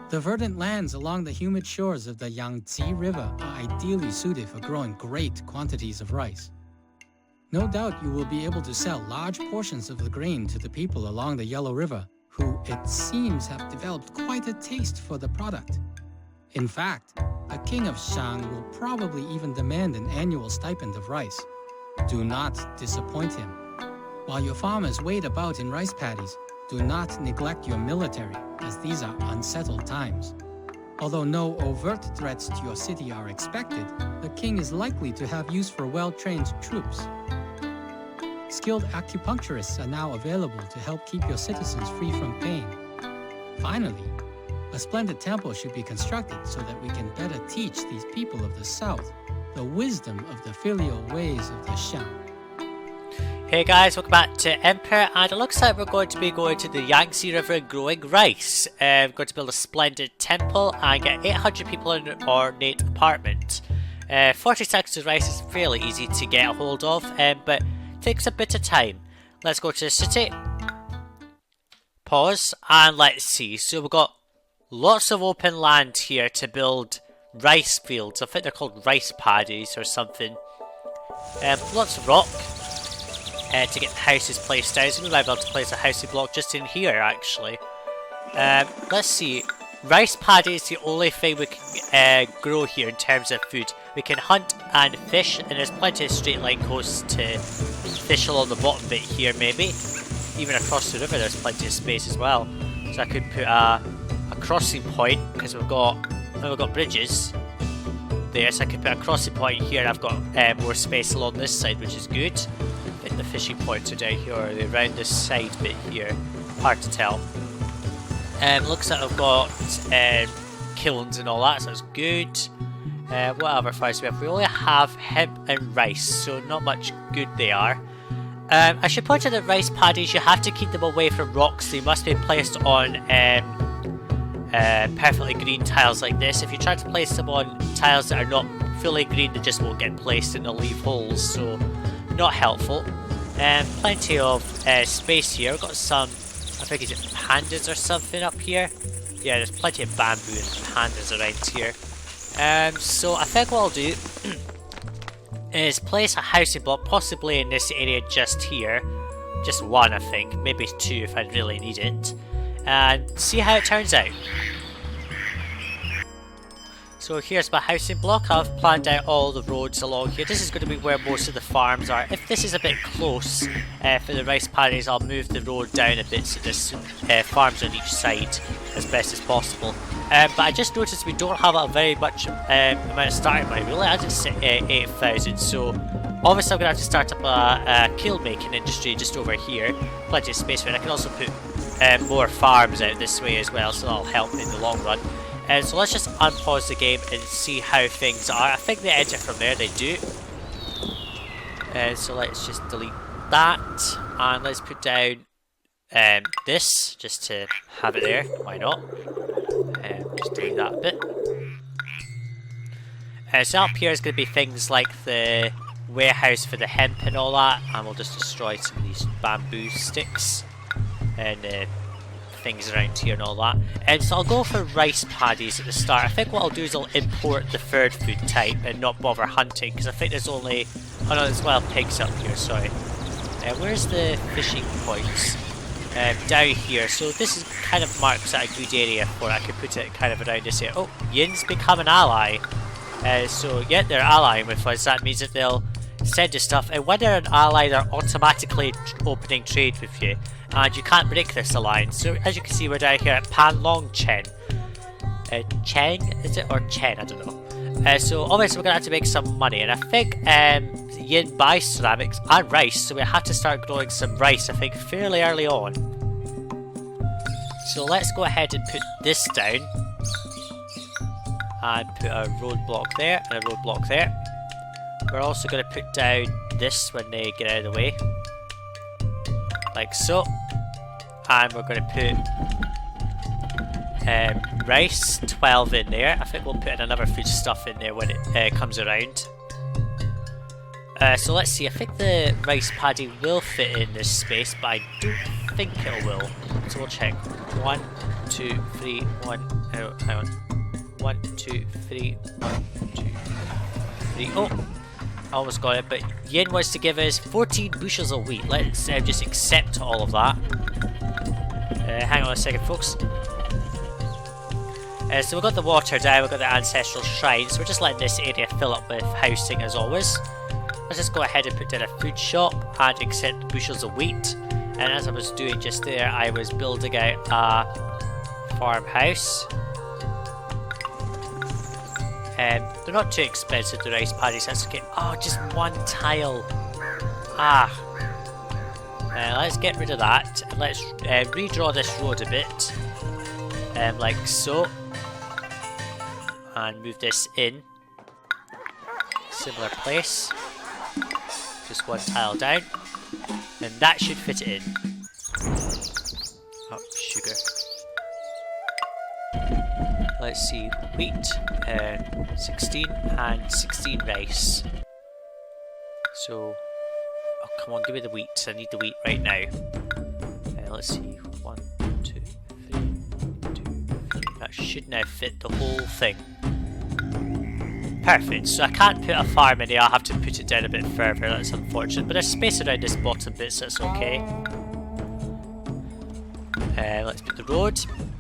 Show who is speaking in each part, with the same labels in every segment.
Speaker 1: The verdant lands along the humid shores of the Yangzi River are ideally suited for growing great quantities of rice. No doubt you will be able to sell large portions of the grain to the people along the Yellow River, who, it seems, have developed quite a taste for the product. In fact, the king of Shang will probably even demand an annual stipend of rice. Do not disappoint him. While your farmers wait about in rice paddies, do not neglect your military, as these are unsettled times. Although no overt threats to your city are expected, the king is likely to have use for well-trained troops. Skilled acupuncturists are now available to help keep your citizens free from pain. Finally, a splendid temple should be constructed so that we can better teach these people of the south the wisdom of the filial ways of the Shang.
Speaker 2: Hey guys, welcome back to Emperor, and it looks like we're going to be going to the Yangzi River and growing rice. We're going to build a splendid temple and get 800 people in an ornate apartment. 40 sacks of rice is fairly easy to get a hold of, but takes a bit of time. Let's go to the city. Pause, and let's see. So we've got lots of open land here to build rice fields. I think they're called rice paddies or something. Lots of rock to get the houses placed down. So we might be able to place a housing block just in here actually. Let's see. Rice paddy is the only thing we can grow here in terms of food. We can hunt and fish, and there's plenty of straight line coasts to fish along the bottom bit here maybe. Even across the river there's plenty of space as well. So I could put a crossing point, because we've got bridges there, so I could put a crossing point here, and I've got more space along this side, which is good. I think the fishing points are down here, or are they around this side bit here? Hard to tell. Looks like I've got kilns and all that, so that's good. What other fires do we have? We only have hemp and rice, so not much good they are. I should point out that rice paddies, you have to keep them away from rocks. They must be placed on perfectly green tiles like this. If you try to place them on tiles that are not fully green, they just won't get placed and they'll leave holes, so not helpful. Plenty of space here. We've got some, I think, is it pandas or something up here? Yeah, there's plenty of bamboo and pandas around here. So I think what I'll do is place a housing block, possibly in this area just here. Just one, I think, maybe two if I really need it. And see how it turns out. So here's my housing block. I've planned out all the roads along here. This is going to be where most of the farms are. If this is a bit close for the rice paddies, I'll move the road down a bit so there's farms on each side as best as possible. But I just noticed we don't have a very much amount of starting money. We only had 8,000, so obviously I'm going to have to start up a kiln making industry just over here. Plenty of space for it. I can also put more farms out this way as well, so that'll help in the long run. So let's just unpause the game and see how things are. I think they enter from there, they do. So let's just delete that, and let's put down this, just to have it there, why not? Just delete that a bit. So up here is going to be things like the warehouse for the hemp and all that, and we'll just destroy some of these bamboo sticks and things around here and all that. And so I'll go for rice paddies at the start. I think what I'll do is I'll import the third food type and not bother hunting, because I think there's only, oh no, there's well pigs up here, sorry. Where's the fishing points? Down here. So this is kind of marks out a good area for it. I could put it kind of around this area. Oh, Yin's become an ally. So yeah, they're allying with us. That means that they'll send us stuff, and when they're an ally, they're automatically opening trade with you, and you can't break this alliance. So as you can see, we're down here at Panlongcheng. Cheng, is it, or Chen? I don't know. So obviously we're gonna have to make some money, and I think Yin buys ceramics and rice, so we have to start growing some rice, I think, fairly early on. So let's go ahead and put this down, and put a roadblock there and a roadblock there. We're also going to put down this when they get out of the way, like so, and we're going to put rice 12 in there. I think we'll put in another food stuff in there when it comes around. So let's see, I think the rice paddy will fit in this space, but I don't think it will. So we'll check. 1, 2, 3, 1. Oh, hang on. 1, 2, 3, 1, 2, 3. Oh! Almost got it, but Yin wants to give us 14 bushels of wheat. Let's just accept all of that. Hang on a second, folks. So we've got the water down, we've got the ancestral shrine, so we're just letting this area fill up with housing as always. Let's just go ahead and put down a food shop and accept bushels of wheat. And as I was doing just there, I was building out a farmhouse. They're not too expensive, the rice paddies, that's okay. Oh, just one tile. Ah. Let's get rid of that. Let's redraw this road a bit. Like so. And move this in. Similar place. Just one tile down. And that should fit it in. Oh, sugar. Let's see, wheat, 16 and 16 rice. So, oh come on, give me the wheat. I need the wheat right now. Let's see, 1, 2, 3, 2, 3. That should now fit the whole thing. Perfect. So I can't put a farm in here. I'll have to put it down a bit further. That's unfortunate, but there's space around this bottom bit, so that's okay. Let's put the road.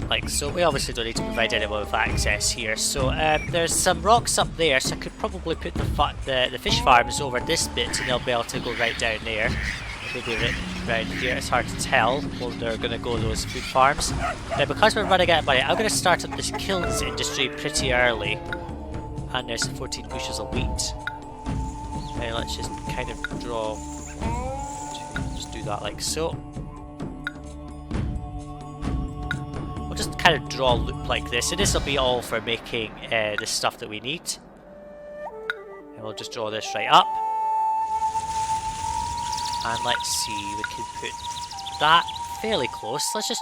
Speaker 2: Like so, we obviously don't need to provide anyone with access here. So there's some rocks up there, so I could probably put the fish farms over this bit, and they'll be able to go right down there. Maybe right here. It's hard to tell where they're going to go, those food farms. Now, because we're running out of money, I'm going to start up this kilns industry pretty early. And there's 14 bushels of wheat. Let's just kind of draw. Just do that like so. Just kind of draw a loop like this, and this will be all for making the stuff that we need. And we'll just draw this right up. And let's see, we can put that fairly close. Let's just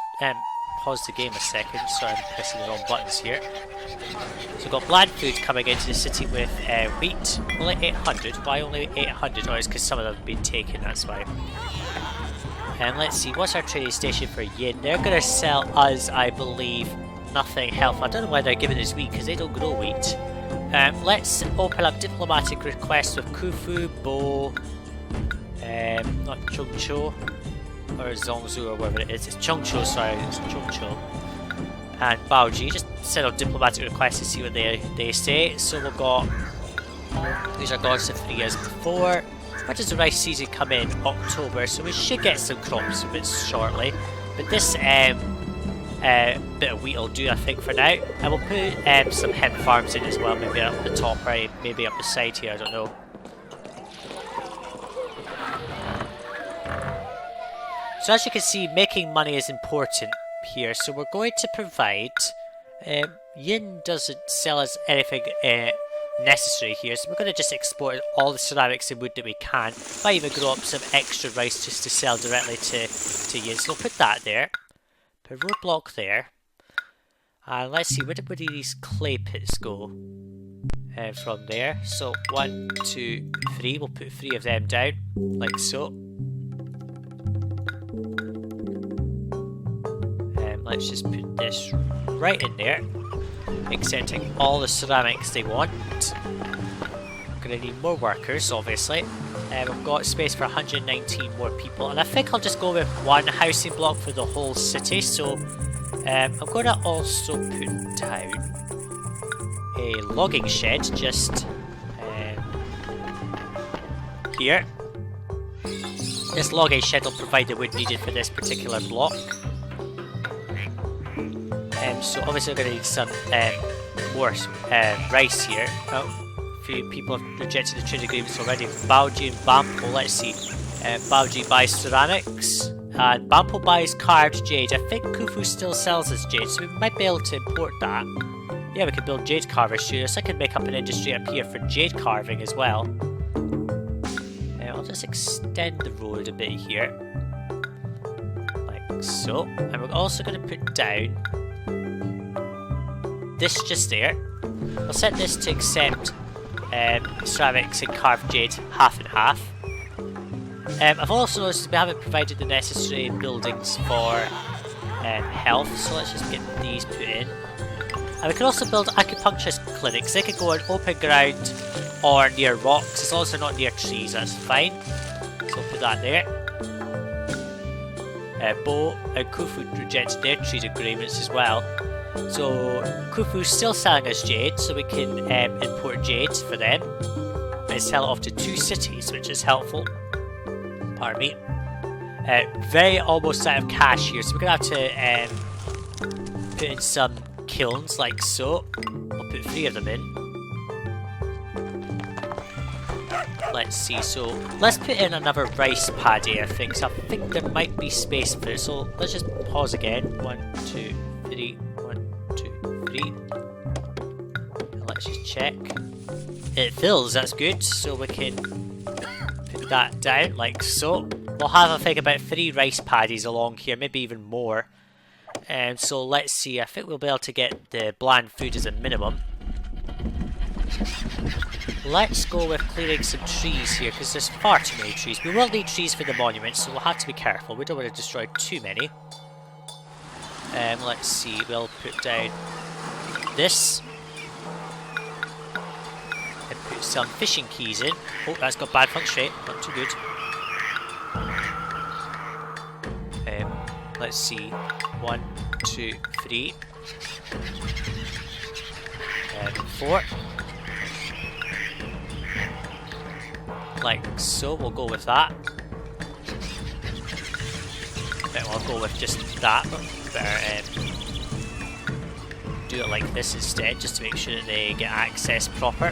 Speaker 2: pause the game a second, so I'm pressing the wrong buttons here. So we've got bland food coming into the city with wheat. Only 800. Why only 800? Oh, it's because some of them have been taken, that's why. And let's see, what's our trading station for Yin? They're going to sell us, I believe, nothing health. I don't know why they're giving us wheat, because they don't grow wheat. Let's open up diplomatic requests with Khufu, Bo, not Chongcho, or Zhongzhou, or whatever it is. It's Chongcho, sorry, it's Chongcho. And Baoji, just send out diplomatic requests to see what they say. So we've got, these are gods of 3 years before. Where does the rice season come in? October, so we should get some crops a bit shortly. But this bit of wheat will do, I think, for now. And we'll put some hemp farms in as well, maybe up the top, right? Maybe up the side here, I don't know. So as you can see, making money is important here. So we're going to provide... Yin doesn't sell us anything necessary here, so we're going to just export all the ceramics and wood that we can. Might even grow up some extra rice just to sell directly to Yin. So we'll put that there. Put a roadblock there. And let's see, where do these clay pits go? From there. So 1, 2, 3. We'll put 3 of them down, like so. Let's just put this right in there, accepting all the ceramics they want. I'm going to need more workers, obviously. We've got space for 119 more people, and I think I'll just go with 1 housing block for the whole city. So I'm going to also put down a logging shed just here. This logging shed will provide the wood needed for this particular block. So obviously we're going to need some more rice here. Oh, a few people have rejected the trade agreements already. Baoji and Bampo, let's see. Baoji buys ceramics, and Bampo buys carved jade. I think Khufu still sells us jade, so we might be able to import that. Yeah, we could build jade carver studios. So I could make up an industry up here for jade carving as well. I'll just extend the road a bit here. Like so. And we're also going to put down this just there. I'll set this to accept ceramics and carved jade half and half. I've also noticed we haven't provided the necessary buildings for health, so let's just get these put in. And we can also build acupuncturist clinics. They could go on open ground or near rocks, as long as they're not near trees, that's fine. So we'll put that there. Bo and Khufu rejected their trade agreements as well. So Khufu's still selling us jade, so we can import jade for them and sell it off to 2 cities, which is helpful. Pardon me. Very almost out of cash here, so we're gonna have to put in some kilns like so. I'll put 3 of them in. Let's see, so let's put in another rice paddy, I think. So I think there might be space for it, so let's just pause again. 1, 2, 3, 1, 2, 3. And let's just check. It fills, that's good, so we can put that down like so. We'll have, I think, about 3 rice paddies along here, maybe even more. And so let's see, I think we'll be able to get the bland food as a minimum. Let's go with clearing some trees here, because there's far too many trees. We will need trees for the monuments, so we'll have to be careful. We don't want to destroy too many. Let's see, we'll put down this. And put some fishing keys in. Oh, that's got bad function rate, not too good. Let's see, 1, 2, 3. And 4. Like so, we'll go with that. Then we'll go with just that, but better do it like this instead, just to make sure that they get access proper.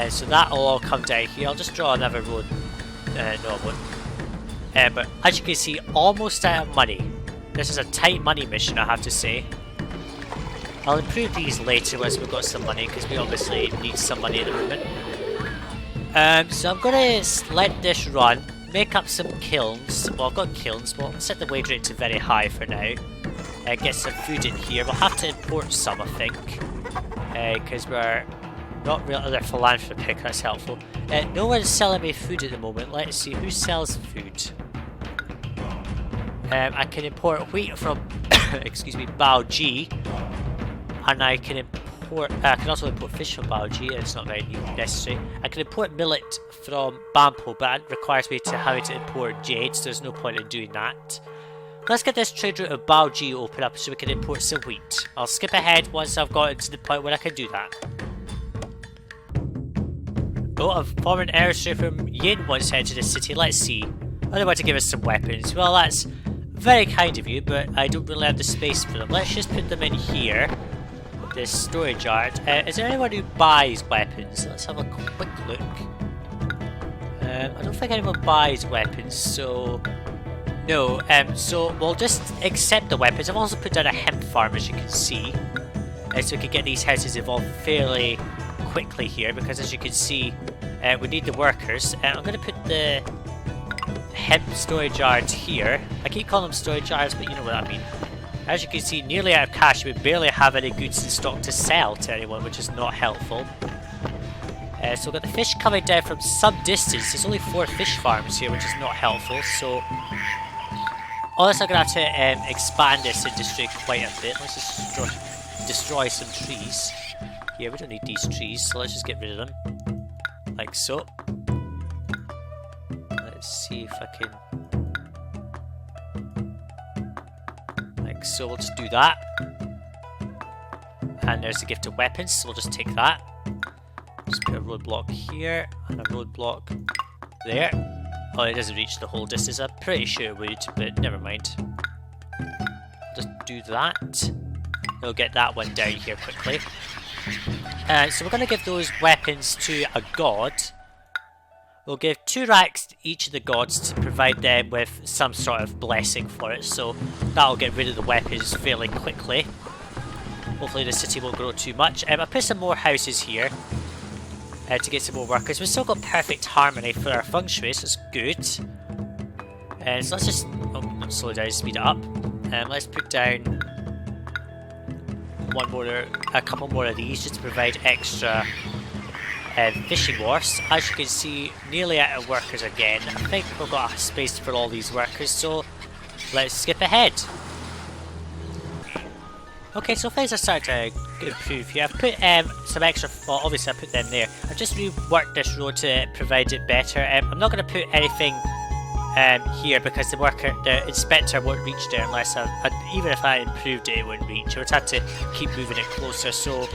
Speaker 2: So that'll all come down here. I'll just draw another road. No, I won't. But as you can see, almost out of money. This is a tight money mission, I have to say. I'll improve these later once we've got some money, because we obviously need some money at the moment. So I'm going to let this run, make up some kilns. Well, I've got kilns, but I'll set the wage rate to very high for now. Get some food in here. We'll have to import some, I think, because we're not really philanthropic, that's helpful. No one's selling me food at the moment. Let's see, who sells food? I can import wheat from, excuse me, Baoji, and I can also import fish from Baoji, it's not very necessary. I can import millet from Bampo, but it requires me to have to import jade, so there's no point in doing that. Let's get this trade route of Baoji open up so we can import some wheat. I'll skip ahead once I've gotten to the point where I can do that. Oh, a foreign airstrip from Yin wants to head to the city. Let's see. Oh, they want to give us some weapons. Well, that's very kind of you, but I don't really have the space for them. Let's just put them in here. This storage yard. Is there anyone who buys weapons? Let's have a quick look. I don't think anyone buys weapons, so no. So we'll just accept the weapons. I've also put down a hemp farm, as you can see, so we can get these houses evolved fairly quickly here. Because as you can see, we need the workers. I'm going to put the hemp storage yards here. I keep calling them storage yards, but you know what I mean. As you can see, nearly out of cash. We barely have any goods in stock to sell to anyone, which is not helpful. So we've got the fish coming down from some distance. There's only 4 fish farms here, which is not helpful. So, unless I'm going to have to expand this industry quite a bit. Let's just destroy some trees. Yeah, we don't need these trees, so let's just get rid of them. Like so. Let's see if I can... Like so, we'll just do that. And there's the gift of weapons, so we'll just take that. Just put a roadblock here, and a roadblock there. Oh, it doesn't reach the whole distance. I'm pretty sure it would, but never mind. Just do that. We'll get that one down here quickly. So we're going to give those weapons to a god. We'll give 2 racks to each of the gods to provide them with some sort of blessing for it. So that'll get rid of the weapons fairly quickly. Hopefully the city won't grow too much. I put some more houses here to get some more workers. We've still got perfect harmony for our feng shui, so it's good. So let's just slow down, speed it up. Let's put down a couple more of these just to provide extra fishing wharfs. As you can see, nearly out of workers again. I think we've got a space for all these workers, so let's skip ahead. Okay, so things are starting to improve here. I've put some extra, well obviously I put them there. I've just reworked this road to provide it better. I'm not going to put anything here because the inspector won't reach there unless even if I improved it, it wouldn't reach. I would have to keep moving it closer, so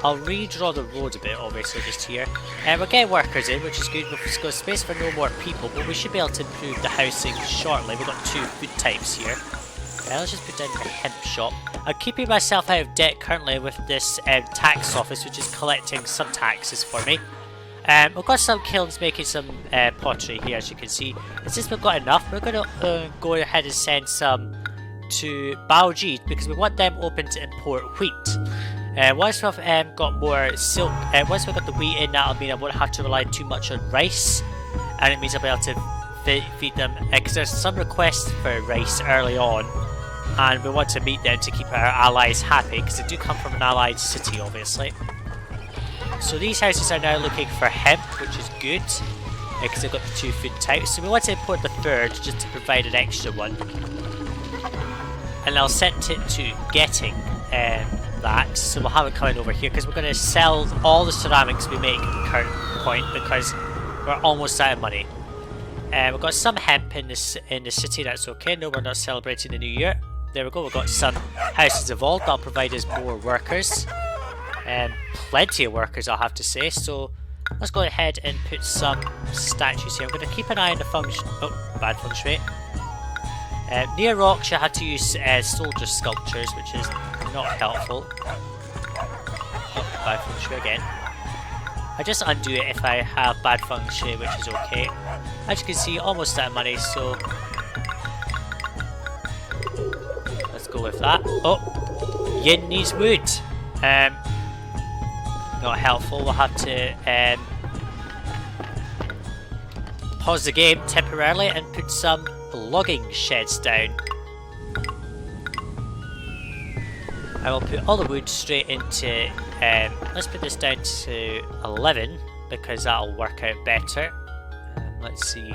Speaker 2: I'll redraw the road a bit, obviously, just here. We're getting workers in, which is good. We've got space for no more people, but we should be able to improve the housing shortly. We've got 2 food types here. Let's just put down the hemp shop. I'm keeping myself out of debt currently with this tax office, which is collecting some taxes for me. We've got some kilns making some pottery here, as you can see. And since we've got enough, we're going to go ahead and send some to Baoji because we want them open to import wheat. Once we've got more silk, once we've got the wheat in, that'll mean I won't have to rely too much on rice, and it means I'll be able to feed them, because there's some requests for rice early on, and we want to meet them to keep our allies happy, because they do come from an allied city, obviously. So these houses are now looking for hemp, which is good, because they've got the 2 food types, so we want to import the 3rd, just to provide an extra one. And I'll set it to getting that, so we'll have it coming over here because we're going to sell all the ceramics we make at the current point because we're almost out of money. We've got some hemp in the city, that's okay. No, we're not celebrating the new year. There we go, we've got some houses evolved, that'll provide us more workers. Plenty of workers, I'll have to say, so let's go ahead and put some statues here. I'm going to keep an eye on the function. Oh, bad feng shui. Near rocks you had to use soldier sculptures, which is not helpful. Oh, bad feng shui again. I just undo it if I have bad feng shui, which is okay. As you can see, almost out of money, so let's go with that. Oh, yin needs wood. Not helpful. We'll have to pause the game temporarily and put some logging sheds down. I will put all the wood straight into, let's put this down to 11 because that'll work out better. Let's see,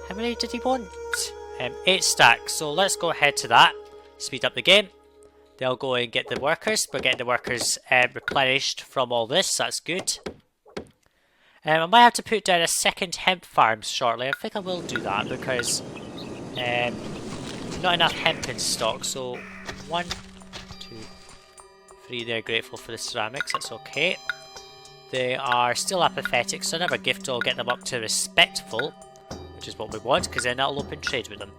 Speaker 2: how many did he want? 8 stacks, so let's go ahead to that, speed up the game. They'll go and get the workers. We're getting the workers replenished from all this, that's good. I might have to put down a 2nd hemp farm shortly. I think I will do that because not enough hemp in stock. So 1, 2, 3. They're grateful for the ceramics. That's okay. They are still apathetic, so another gift will get them up to respectful, which is what we want, because then that'll open trade with them.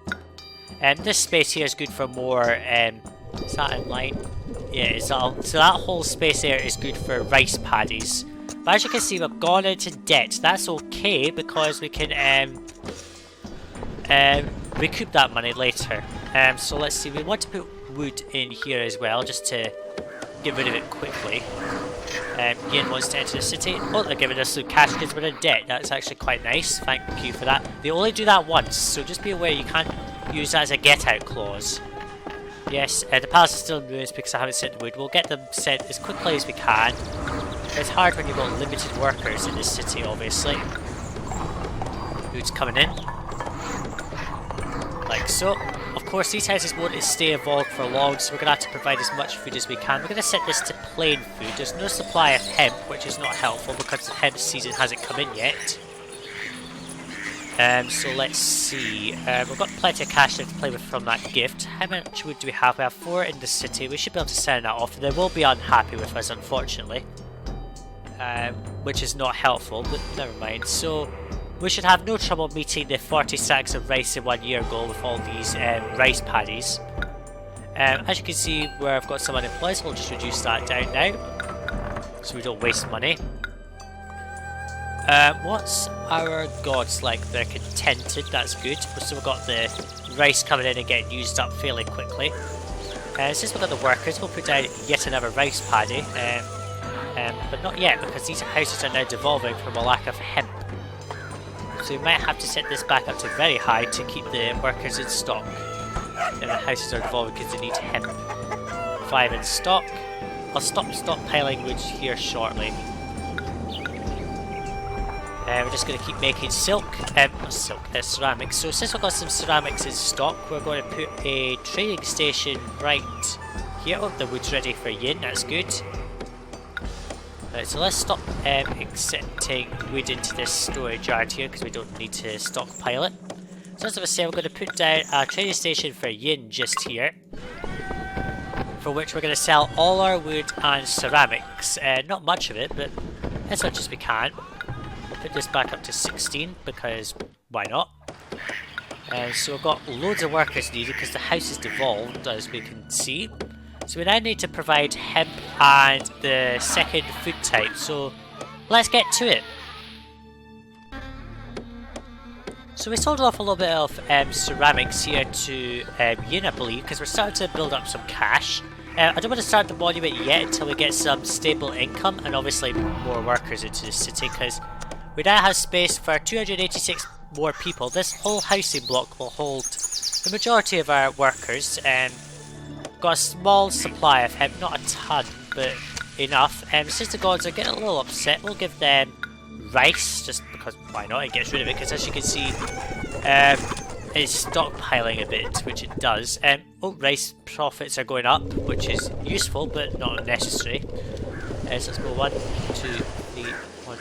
Speaker 2: This space here is good for more. Is that in line? Yeah, it's all. So that whole space there is good for rice paddies. But as you can see, we've gone into debt. That's okay because we can recoup that money later. So let's see. We want to put wood in here as well, just to get rid of it quickly. Yin wants to enter the city. Oh, they're giving us some cash because we're in debt. That's actually quite nice. Thank you for that. They only do that once, so just be aware you can't use that as a get-out clause. Yes, the palace is still in ruins because I haven't sent the wood. We'll get them sent as quickly as we can. It's hard when you've got limited workers in this city, obviously. Wood's coming in. Like so. Of course, these houses won't stay evolved for long, so we're going to have to provide as much food as we can. We're going to set this to plain food. There's no supply of hemp, which is not helpful because the hemp season hasn't come in yet. So let's see. We've got plenty of cash to play with from that gift. How much wood do we have? We have 4 in the city. We should be able to send that off. They will be unhappy with us, unfortunately. Which is not helpful, but never mind. So we should have no trouble meeting the 40 sacks of rice in 1 year goal with all these rice paddies. As you can see, where I've got some unemployed, so we'll just reduce that down now, so we don't waste money. What's our gods like? They're contented, that's good. So we've got the rice coming in and getting used up fairly quickly. Since we've got the workers, we'll put down yet another rice paddy. But not yet, because these houses are now devolving from a lack of hemp. So we might have to set this back up to very high to keep the workers in stock. And the houses are devolving because they need hemp. 5 in stock. I'll stop stockpiling wood here shortly. We're just going to keep making silk, not silk, ceramics. So since we've got some ceramics in stock, we're going to put a trading station right here. Oh, the wood's ready for yin, that's good. Right, so let's stop accepting wood into this storage yard here because we don't need to stockpile it. So as I was saying, we're going to put down a trading station for yin just here, for which we're going to sell all our wood and ceramics. Not much of it, but as much as we can. Put this back up to 16 because why not? So we've got loads of workers needed because the house is devolved, as we can see. So we now need to provide hemp and the second food type. So let's get to it. So we sold off a little bit of ceramics here to Yin, I believe, because we're starting to build up some cash. I don't want to start the monument yet until we get some stable income and obviously more workers into the city, because we now have space for 286 more people. This whole housing block will hold the majority of our workers. Got a small supply of hemp, not a ton, but enough. Since the gods are getting a little upset, we'll give them rice, just because why not? It gets rid of it, because as you can see, it's stockpiling a bit, which it does. Oh, rice profits are going up, which is useful, but not necessary. So let's go 1, 2, 3, 1,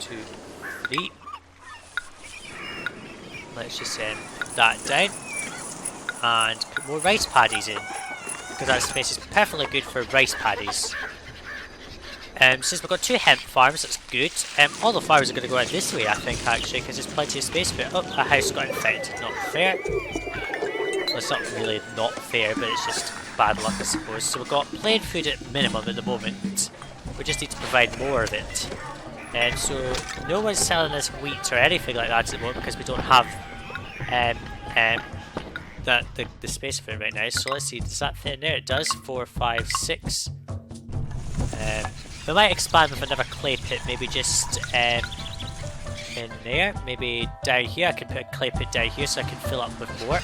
Speaker 2: 2, 3. Let's just put that down and put more rice paddies in, because that space is perfectly good for rice paddies. Since we've got 2 hemp farms, that's good. All the farms are going to go out this way, I think, actually, because there's plenty of space for it. Oh, a house got infected. Not fair. Well, it's not really not fair, but it's just bad luck, I suppose. So we've got plain food at minimum at the moment. We just need to provide more of it. And so no one's selling us wheat or anything like that at the moment because we don't have the space for it right now. So let's see, does that fit in there? It does. 4, 5, 6. We might expand with another clay pit, maybe just in there, maybe down here. I can put a clay pit down here so I can fill up with more.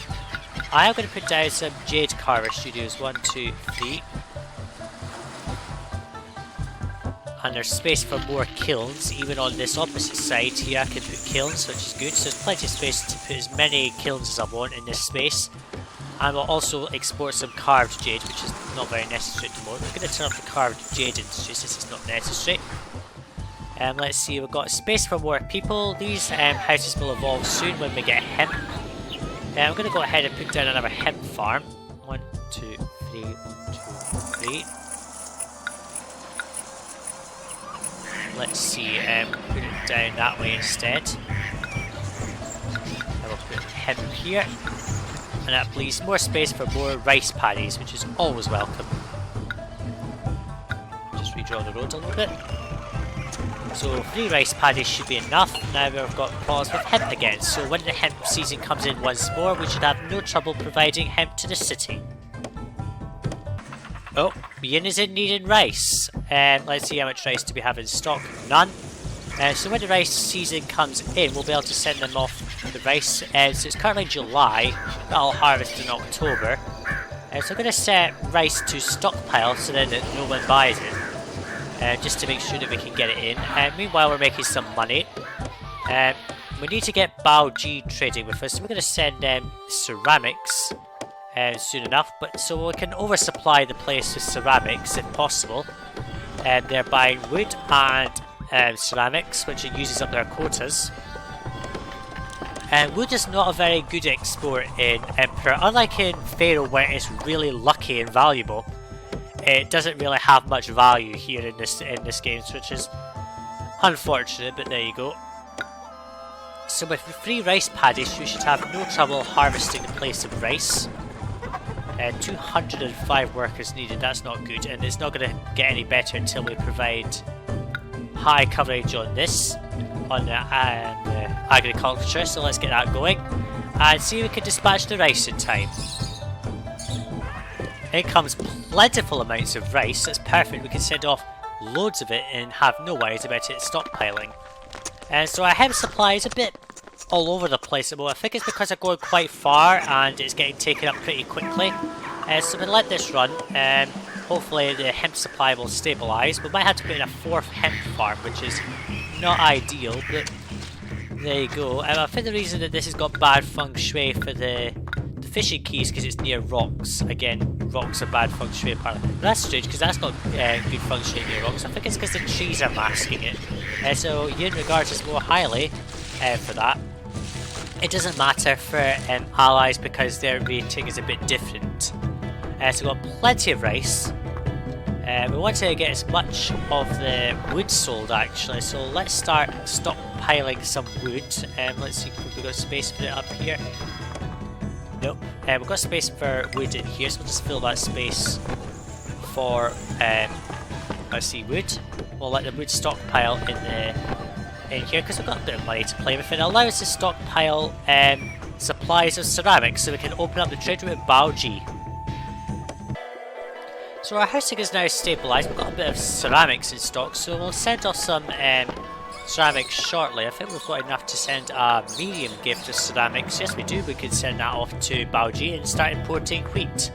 Speaker 2: I am going to put down some jade carver studios, 1, 2, 3. And there's space for more kilns, even on this opposite side here I can put kilns, which is good. So there's plenty of space to put as many kilns as I want in this space. And we'll also export some carved jade, which is not very necessary at the moment. We're going to turn off the carved jade industry since it's not necessary. Let's see, we've got space for more people. These houses will evolve soon when we get hemp. I'm going to go ahead and put down another hemp farm. 1, 2, 3, 1, 2, 3. Let's see, put it down that way instead. I will put hemp here. And that leaves more space for more rice paddies, which is always welcome. Just redraw the road a little bit. So 3 rice paddies should be enough. Now we've got problems with hemp again. So when the hemp season comes in once more, we should have no trouble providing hemp to the city. Oh, Yin is in needing rice. Let's see how much rice do we have in stock. None. So when the rice season comes in, we'll be able to send them off the rice. So it's currently July, that'll harvest in October. So I'm going to set rice to stockpile so then that no one buys it. Just to make sure that we can get it in. Meanwhile, we're making some money. We need to get Baoji trading with us, so we're going to send them ceramics soon enough. But so we can oversupply the place with ceramics if possible. They're buying wood and ceramics, which it uses up their quotas. Wood is not a very good export in Emperor. Unlike in Pharaoh, where it's really lucky and valuable, it doesn't really have much value here in this game, which is unfortunate, but there you go. So with the 3 rice paddies, you should have no trouble harvesting the place of rice. 205 workers needed, that's not good, and it's not going to get any better until we provide high coverage on this, on the agriculture, so let's get that going and see if we can dispatch the rice in time. In comes plentiful amounts of rice, that's perfect, we can send off loads of it and have no worries about it stockpiling. And so our hemp supply is a bit all over the place at the moment. I think it's because they're going quite far and it's getting taken up pretty quickly. So we'll let this run. Hopefully the hemp supply will stabilise. We might have to put in a 4th hemp farm, which is not ideal, but There you go. I think the reason that this has got bad feng shui for the fishing key is because it's near rocks. Again, rocks are bad feng shui apparently. But that's strange because that's not good feng shui near rocks. I think it's because the trees are masking it. So Yin regards us more highly for that. It doesn't matter for allies because their rating is a bit different. So we've got plenty of rice. We want to get as much of the wood sold actually, so let's start stockpiling some wood. Let's see if we've got space to put it up here. Nope. We've got space for wood in here, so we'll just fill that space for let's see, wood. We'll let the wood stockpile in here because we've got a bit of money to play with. It allows us to stockpile supplies of ceramics so we can open up the trade route with Baoji. So our housing is now stabilised. We've got a bit of ceramics in stock, so we'll send off some ceramics shortly. I think we've got enough to send a medium gift of ceramics. Yes, we do. We could send that off to Baoji and start importing wheat.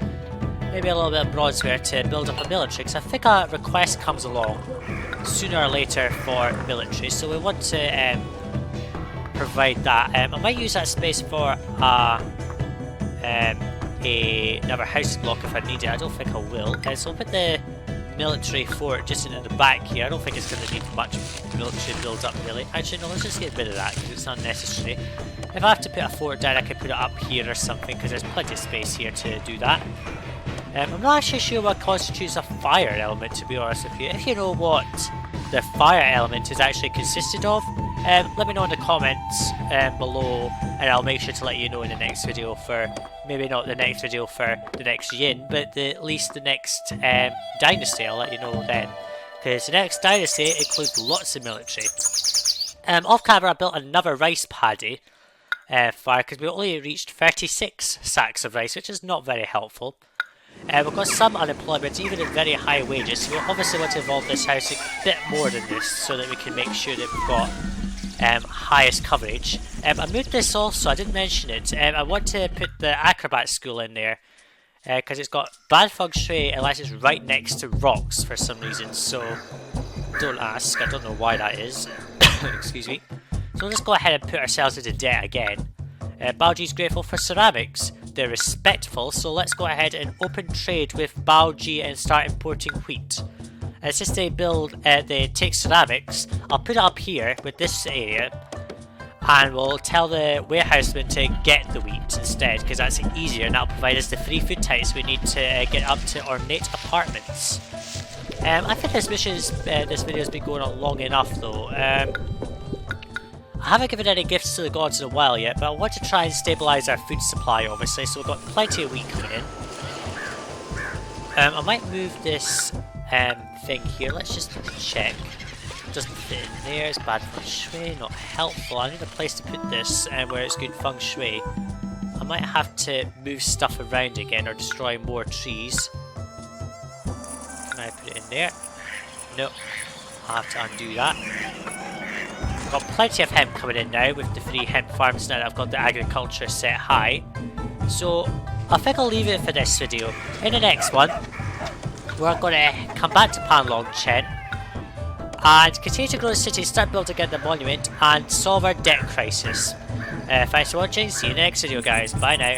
Speaker 2: Maybe a little bit of bronzeware to build up a military, because I think a request comes along sooner or later for military, so we want to provide that. I might use that space for another house block if I need it. I don't think I will. So we'll put the military fort just in the back here. I don't think it's going to need much military build up really. Actually no, let's just get rid of that because it's unnecessary. If I have to put a fort down, I can put it up here or something because there's plenty of space here to do that. I'm not actually sure what constitutes a fire element, to be honest with you. If you know what the fire element is actually consisted of, let me know in the comments below, and I'll make sure to let you know in the next video for, maybe not the next video for the next Yin, but at least the next dynasty. I'll let you know then, because the next dynasty includes lots of military. Off camera I built another rice paddy fire because we only reached 36 sacks of rice, which is not very helpful. We've got some unemployment, even at very high wages, so we obviously want to evolve this house a bit more than this so that we can make sure that we've got highest coverage. I moved this also, I didn't mention it. I want to put the acrobat school in there because it's got bad feng shui unless it's right next to rocks for some reason, so don't ask, I don't know why that is. Excuse me. So we'll just go ahead and put ourselves into debt again. Baoji's grateful for ceramics. They're respectful, so let's go ahead and open trade with Baoji and start importing wheat. Since they take ceramics, I'll put it up here with this area, and we'll tell the warehouseman to get the wheat instead, because that's easier and that'll provide us the free food types we need to get up to ornate apartments. I think this video has been going on long enough though. I haven't given any gifts to the gods in a while yet, but I want to try and stabilise our food supply obviously, so we've got plenty of wheat coming in. I might move this thing here, let's just check. Doesn't fit in there, it's bad feng shui, not helpful. I need a place to put this where it's good feng shui. I might have to move stuff around again or destroy more trees. Can I put it in there? No, I'll have to undo that. Got plenty of hemp coming in now with the 3 hemp farms now that I've got the agriculture set high. So I think I'll leave it for this video. In the next one, we're going to come back to Panlongcheng and continue to grow the city, start building again the monument and solve our debt crisis. Thanks for watching, see you in the next video guys, bye now.